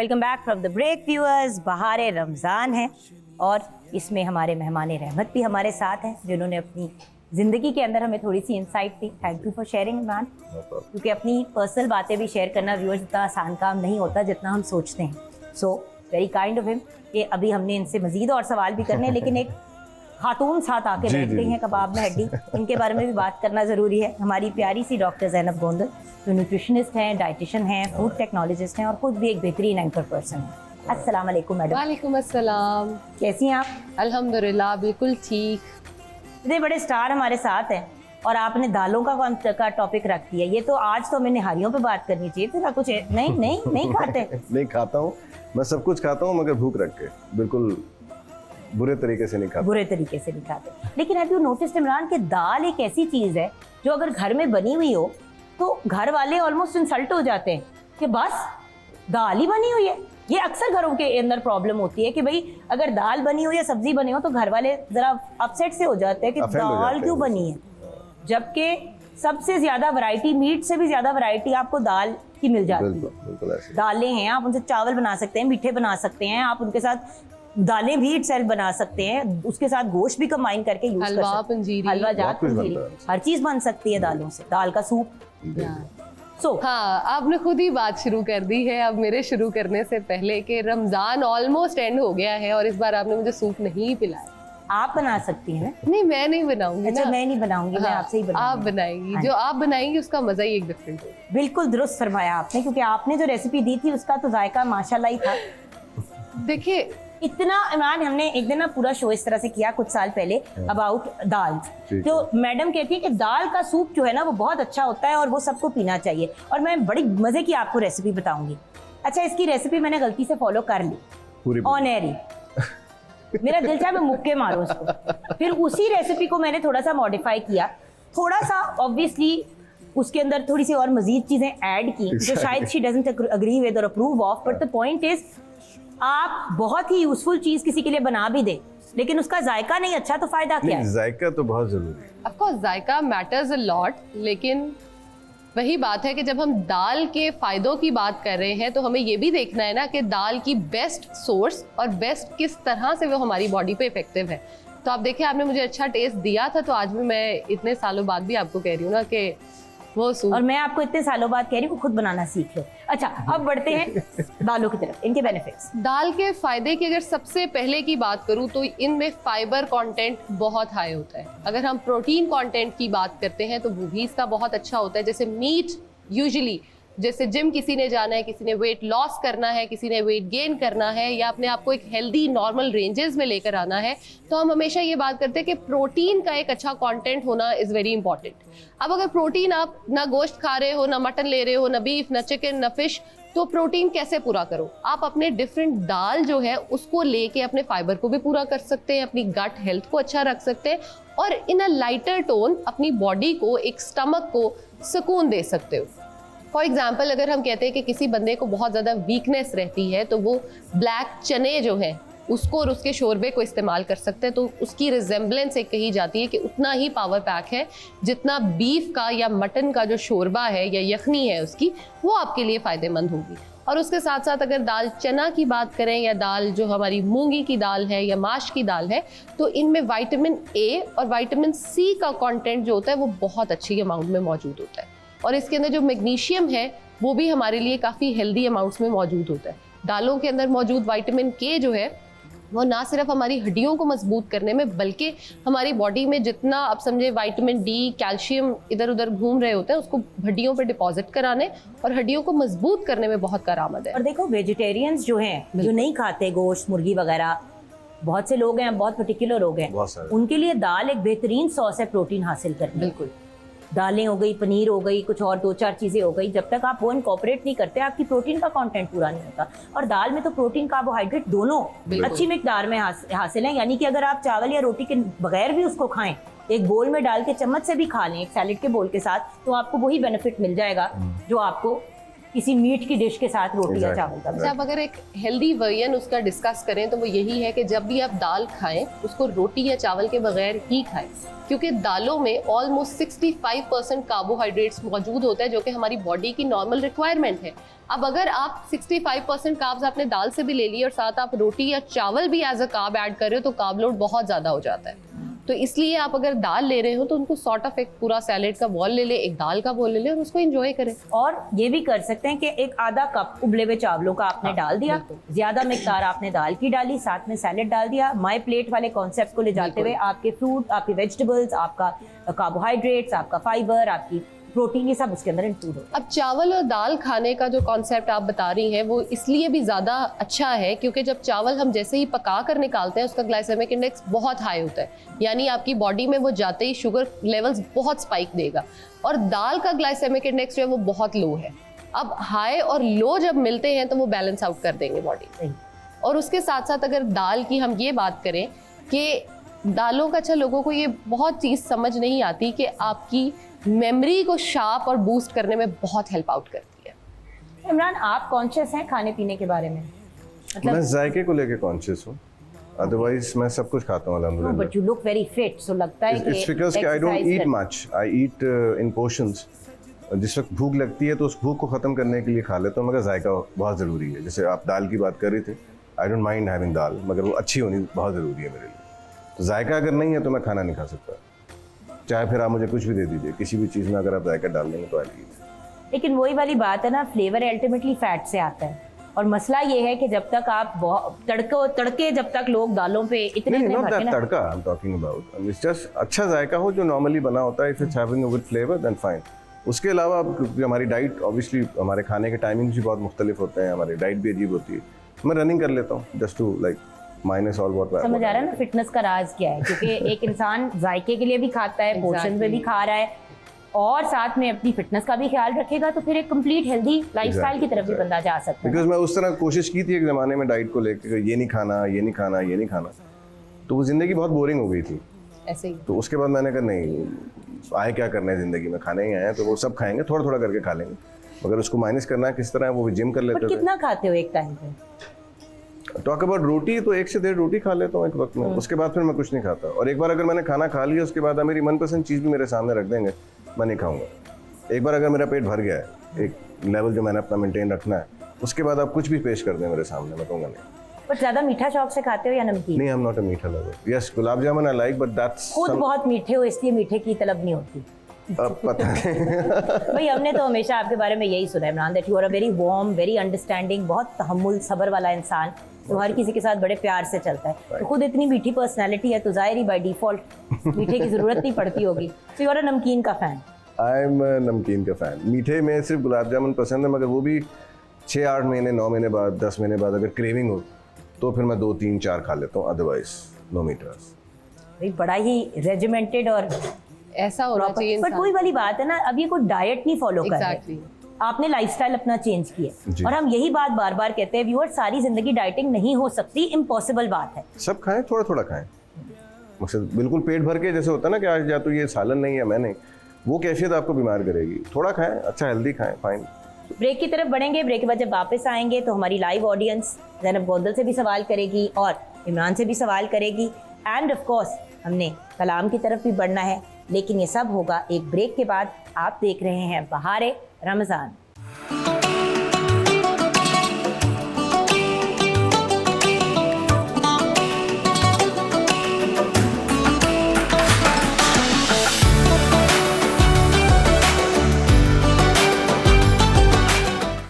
Welcome back from the break viewers. बहारे रमज़ान है और इसमें हमारे मेहमान रहमत भी हमारे साथ हैं, जिन्होंने अपनी ज़िंदगी के अंदर हमें थोड़ी सी इंसाइट दी। Thank you for sharing Imran, क्योंकि अपनी पर्सनल बातें भी शेयर करना व्यूअर्स इतना आसान काम नहीं होता जितना हम सोचते हैं। So very kind of him कि अभी हमने इनसे मज़ीद और सवाल भी करने हैं, लेकिन एक खातून साथ आके बैठ गई हैं कबाब में हड्डी, इनके बारे में भी बात करना ज़रूरी है। हमारी प्यारी सी डॉक्टर ज़ैनब गोंदल, जो न्यूट्रिशनिस्ट हैं, डाइटिशियन हैं, फूड टेक्नोलॉजिस्ट हैं और खुद भी एक बेहतरीन एंकर पर्सन है। अस्सलाम वालेकुम मैडम। वालेकुम अस्सलाम। कैसी हैं आप? अल्हम्दुलिल्लाह बिल्कुल ठीक। इतने बड़े स्टार हमारे साथ हैं और आपने दालों का टॉपिक रख दिया। ये तो आज तो हमें निहारियों पे बात करनी चाहिए थी ना। कुछ नहीं खाते? नहीं खाता हूँ, मैं सब कुछ खाता हूँ मगर भूख रख के, बिल्कुल बुरे तरीके से नहीं खाता। बुरे तरीके से नहीं खाते। लेकिन हैव यू नोटिस्ड इमरान कि दाल एक ऐसी चीज़ है जो अगर घर में बनी हुई हो तो घर वाले ऑलमोस्ट इंसल्ट हो जाते हैं कि बस दाल ही बनी हुई है। ये अक्सर घरों के अंदर प्रॉब्लम होती है कि भाई अगर दाल बनी हो या सब्जी बनी हो तो घर वाले जरा अपसेट से हो जाते हैं कि दाल क्यों बनी है, जबकि सबसे ज्यादा वैरायटी, मीट से भी ज्यादा वैरायटी आपको दाल की मिल जाती है। बिल्कुल ऐसे। दालें हैं, आप उनसे चावल बना सकते हैं, मीठे बना सकते हैं, आप उनके साथ दालें भी इटसेल्फ बना सकते हैं, उसके साथ गोश्त भी कंबाइन करके यूज कर हलवा, सकते हैं। पंजीरी, हलवा जात, बहुत कुछ पंजीरी, बनता है। हर चीज बन सकती है दालों से। दाल का सूप। सो हाँ, आपने खुद ही बात शुरू कर दी है अब मेरे शुरू करने से पहले कि रमजान ऑलमोस्ट एंड हो गया है और इस बार आपने मुझे सूप नहीं पिलाया। आप बना सकती हैं। नहीं, मैं नहीं बनाऊंगी। अच्छा, ना मैं नहीं बनाऊंगी, मैं हाँ, आपसे ही बनाऊंगी। आप बनाएंगी। हाँ। जो आप बनाएंगी उसका मजा ही एक डिफरेंट होगा। बिल्कुल दुरुस्त फरमाया आपने, क्योंकि आपने जो रेसिपी दी थी उसका तो जायका माशाल्लाह ही था। देखिए इतना इमरान, हमने एक दिन ना पूरा शो इस तरह से किया कुछ साल पहले अबाउट दाल। तो मैडम कहती है कि दाल का सूप जो है ना वो बहुत अच्छा होता है और वो सबको पीना चाहिए, और मैं बड़ी मजे की आपको रेसिपी बताऊंगी। अच्छा, इसकी रेसिपी मैंने गलती से फॉलो कर ली ऑन एयर ही। मेरा दिल चाहे मैं मुक्के मारूं उसको। फिर उसी रेसिपी को मैंने थोड़ा सा मॉडिफाई किया, थोड़ा सा ऑब्वियसली उसके अंदर थोड़ी सी और मजीद चीजें ऐड की जो शायद शी डजंट अग्री विद और approve of, but the point is आप बहुत ही यूजफुल चीज किसी के लिए बना भी दे, लेकिन उसका जायका नहीं अच्छा तो फायदा क्या है? जायका तो बहुत जरूरी है। ऑफ कोर्स जायका मैटर्स अ लॉट, लेकिन वही बात है कि जब हम दाल के फायदों की बात कर रहे हैं तो हमें ये भी देखना है ना कि दाल की बेस्ट सोर्स और बेस्ट किस तरह से वो हमारी बॉडी पे इफेक्टिव है। तो आप देखिए, आपने मुझे अच्छा टेस्ट दिया था, तो आज भी मैं इतने सालों बाद भी आपको कह रही हूँ ना कि वो सूप, और मैं आपको इतने सालों बाद कह रही हूँ खुद बनाना सीख लो। अच्छा, अब बढ़ते हैं दालों की तरफ, इनके बेनिफिट्स। दाल के फायदे की अगर सबसे पहले की बात करूं तो इनमें फाइबर कंटेंट बहुत हाई होता है। अगर हम प्रोटीन कंटेंट की बात करते हैं तो वो भी इसका बहुत अच्छा होता है। जैसे मीट, यूजुअली जैसे जिम किसी ने जाना है, किसी ने वेट लॉस करना है, किसी ने वेट गेन करना है या अपने आप को एक हेल्दी नॉर्मल रेंजेस में लेकर आना है, तो हम हमेशा ये बात करते हैं कि प्रोटीन का एक अच्छा कंटेंट होना इज़ वेरी इंपॉर्टेंट। अब अगर प्रोटीन आप ना गोश्त खा रहे हो, ना मटन ले रहे हो, ना बीफ, ना चिकन, ना फिश, तो प्रोटीन कैसे पूरा करो? आप अपने डिफरेंट दाल जो है उसको लेके अपने फाइबर को भी पूरा कर सकते हैं, अपनी गट हेल्थ को अच्छा रख सकते हैं और इन अ लाइटर टोन अपनी बॉडी को, एक स्टमक को सुकून दे सकते हो। फॉर एग्जाम्पल, अगर हम कहते हैं कि किसी बंदे को बहुत ज़्यादा वीकनेस रहती है तो वो ब्लैक चने जो हैं उसको और उसके शोरबे को इस्तेमाल कर सकते हैं, तो उसकी रिजेम्बलेंस एक कही जाती है कि उतना ही पावर पैक है जितना बीफ का या मटन का जो शोरबा है या यखनी है उसकी, वो आपके लिए फ़ायदेमंद होगी। और उसके साथ साथ अगर दाल चना की बात करें या दाल जो हमारी मूंगी की दाल है या माश की दाल है, तो इनमें विटामिन ए और विटामिन सी का कंटेंट जो होता है वो बहुत अच्छी अमाउंट में मौजूद होता है। और इसके अंदर जो मैग्नीशियम है वो भी हमारे लिए काफ़ी हेल्दी अमाउंट्स में मौजूद होता है। दालों के अंदर मौजूद विटामिन के जो है वो ना सिर्फ हमारी हड्डियों को मजबूत करने में, बल्कि हमारी बॉडी में जितना आप समझे विटामिन डी, कैल्शियम इधर उधर घूम रहे होते हैं उसको हड्डियों पर डिपॉजिट कराने और हड्डियों को मजबूत करने में बहुत कारआमद है। और देखो, वेजिटेरियंस जो हैं, जो नहीं खाते गोश्त, मुर्गी वगैरह, बहुत से लोग हैं, बहुत पर्टिकुलर लोग हैं, उनके लिए दाल एक बेहतरीन सोर्स है प्रोटीन हासिल करने। बिल्कुल, दालें हो गई, पनीर हो गई, कुछ और 2-4 चीज़ें हो गई, जब तक आप वो इनकॉर्पोरेट नहीं करते आपकी प्रोटीन का कंटेंट पूरा नहीं होता। और दाल में तो प्रोटीन, कार्बोहाइड्रेट दोनों अच्छी मिकदार में हासिल है। यानी कि अगर आप चावल या रोटी के बगैर भी उसको खाएं, एक बोल में डाल के चम्मच से भी खा लें एक सैलेड के बोल के साथ, तो आपको वही बेनिफिट मिल जाएगा जो आपको किसी मीट की डिश के साथ रोटी या Exactly. चावल का। अच्छा, अब अगर एक हेल्दी वर्जन उसका डिस्कस करें तो वो यही है कि जब भी आप दाल खाएं उसको रोटी या चावल के बगैर ही खाएं, क्योंकि दालों में ऑलमोस्ट 65% कार्बोहाइड्रेट्स मौजूद होता है जो कि हमारी बॉडी की नॉर्मल रिक्वायरमेंट है। अब अगर आप 65% कार्ब्स आपने दाल से भी ले लिए और साथ आप रोटी या चावल भी एज अ कार्ब ऐड कर रहे हो तो कार्ब लोड बहुत ज़्यादा हो जाता है। तो इसलिए आप अगर दाल ले रहे हो तो उनको सॉर्ट ऑफ एक पूरा सैलेड का बॉल ले ले, एक दाल का बॉल ले ले और उसको एंजॉय करें। और ये भी कर सकते हैं कि एक आधा कप उबले हुए चावलों का आपने डाल दिया, ज्यादा मिकदार आपने दाल की डाली, साथ में सैलेड डाल दिया। माई प्लेट वाले कॉन्सेप्ट को ले जाते हुए आपके फ्रूट, आपके वेजिटेबल्स, आपका कार्बोहाइड्रेट्स, आपका फाइबर, आपकी प्रोटीन, ये सब उसके अंदर इंक्लूड हो। अब चावल और दाल खाने का जो कॉन्सेप्ट आप बता रही हैं वो इसलिए भी ज़्यादा अच्छा है क्योंकि जब चावल हम जैसे ही पका कर निकालते हैं उसका ग्लाइसेमिक इंडेक्स बहुत हाई होता है, यानी आपकी बॉडी में वो जाते ही शुगर लेवल्स बहुत स्पाइक देगा। और दाल का ग्लाइसेमिक इंडेक्स जो है वो बहुत लो है। अब हाई और लो जब मिलते हैं तो वो बैलेंस आउट कर देंगे बॉडी। और उसके साथ साथ अगर दाल की हम ये बात करें कि दालों का, अच्छा लोगों को ये बहुत चीज़ समझ नहीं आती कि आपकी मेमोरी को शार्प और बूस्ट करने में बहुत हेल्प आउट करती है। इमरान, आप कॉन्शियस हैं खाने पीने के बारे में? मैं जायके को लेके कॉन्शियस हूँ, अदरवाइज मैं सब कुछ खाता हूँ अल्हम्दुलिल्लाह। But you look very fit, so लगता है कि it's because I don't eat much, I eat in portions. जिस वक्त भूख लगती है तो उस भूख को ख़त्म करने के लिए खा लेता हूँ, मगर जायका बहुत ज़रूरी है। जैसे आप दाल की बात कर रहे थे, आई डोंट माइंड हैविंग दाल, मगर वो अच्छी होनी बहुत ज़रूरी है मेरे लिए। तो जायका अगर नहीं है तो मैं खाना नहीं खा सकता, चाहे फिर आप मुझे कुछ भी दे दीजिए, किसी भी चीज़ में अगर आप जायका डाल देंगे तो आई ईट। लेकिन वही वाली बात है ना, फ्लेवर अल्टीमेटली फैट से आता है। और मसला ये है कि जब तक आप तड़के जब तक लोग दालों पे इतने नहीं, नॉट भरके दैट ना, tadka I am talking about, it's just अच्छा जायका हो जो नॉर्मली बना होता है, if it's having a good flavour then fine. उसके अलावा हमारी डाइट, ऑब्वियसली हमारे खाने के टाइमिंग्स भी बहुत मुख्तलिफ होते हैं, हमारी डाइट भी अजीब होती है। मैं रनिंग कर लेता हूँ just to like minus all what. समझ आ रहा है ना फिटनेस का राज क्या है? क्योंकि एक इंसान जायके के लिए भी खाता है, पोर्शन पे भी खा रहा है और साथ में अपनी फिटनेस का भी ख्याल रखेगा, तो फिर एक कंप्लीट हेल्दी लाइफस्टाइल की तरफ भी बंदा जा सकता है। बिकॉज मैं उस तरह कोशिश की थी एक ज़माने में डाइट को लेकर, ये नहीं खाना, ये नहीं खाना, ये नहीं खाना, तो वो ज़िंदगी बहुत बोरिंग हो गई थी। ऐसे ही तो उसके बाद मैंने कहा नहीं, आए क्या करना है ज़िंदगी में, खाने ही आए हैं तो वो सब खाएंगे, थोड़ा थोड़ा करके खा लेंगे। अगर उसको माइनस करना है किस तरह है, वो भी जिम कर बट लेते थे। कितना खाते हो एक टाइम पे? टॉक अबाउट रोटी तो 1 से 1.5 रोटी खा लेता हूँ एक वक्त में, उसके बाद फिर मैं कुछ नहीं खाता। और एक बार अगर मैंने खाना खा लिया उसके बाद मेरी मनपसंद चीज़ भी मेरे सामने रख देंगे, मैं नहीं खाऊंगा। एक बार अगर मेरा पेट भर गया है, एक लेवल जो मैंने अपना मेंटेन रखना है, उसके बाद आप कुछ भी पेश कर दें मेरे सामने, मैं कहूँगा नहीं। बट ज्यादा मीठा शौक से खाते हो या नमकीन? नहीं, आई एम नॉट अ मीठा lover. Yes, gulab jamun I like, but that's खुद बहुत मीठे हो इसलिए मीठे की तलब नहीं होती। पता नहीं। भाई हमने तो हमेशा आपके बारे में यही सुना है Imran, that you are a very warm, very understanding, बहुत तहम्मुल सब्र वाला इंसान, तो हर किसी के साथ बड़े प्यार से चलता है। तो खुद इतनी मीठी पर्सनैलिटी है तो जाहिर ही बाय डिफॉल्ट मीठे की जरूरत नहीं पड़ती होगी। सो यू आर अ नमकीन का फैन? आई एम नमकीन का फ़ैन। मीठे में सिर्फ गुलाब जामुन पसंद है, मगर वो भी 6-8 महीने, 9 महीने बाद, 10 महीने बाद अगर क्रेविंग हो तो फिर मैं 2, 3, 4 खा लेता हूँ, अदरवाइज नो मीठर्स। भाई बड़ा ही रेजिमेंटेड और ऐसा होना चाहिए बट वही वाली बात है ना, अब ये कोई डाइट नहीं फॉलो कर रहे, एग्जैक्टली। आपने लाइफस्टाइल अपना चेंज जी। किया। और हम यही बात बार बार कहते हैं व्यूअर, सारी जिंदगी डाइटिंग नहीं हो सकती, इम्पॉसिबल बात है। सब खाएं, थोड़ा थोड़ा खाएं, मकसद बिल्कुल पेट भर के, जैसे होता है ना कि आज या तो ये सालन नहीं है मैं नहीं, वो कैफियत आपको बीमार करेगी। थोड़ा खाएं, अच्छा हेल्दी खाएं, फाइन। ब्रेक की तरफ बढ़ेंगे। ब्रेक के बाद जब वापस आएंगे तो हमारी लाइव ऑडियंस ज़ैनब गोंदल से भी सवाल करेगी और इमरान से भी सवाल करेगी, एंड ऑफ कोर्स हमने कलाम की तरफ भी बढ़ना है। लेकिन ये सब होगा एक ब्रेक के बाद। आप देख रहे हैं बहारे रमज़ान।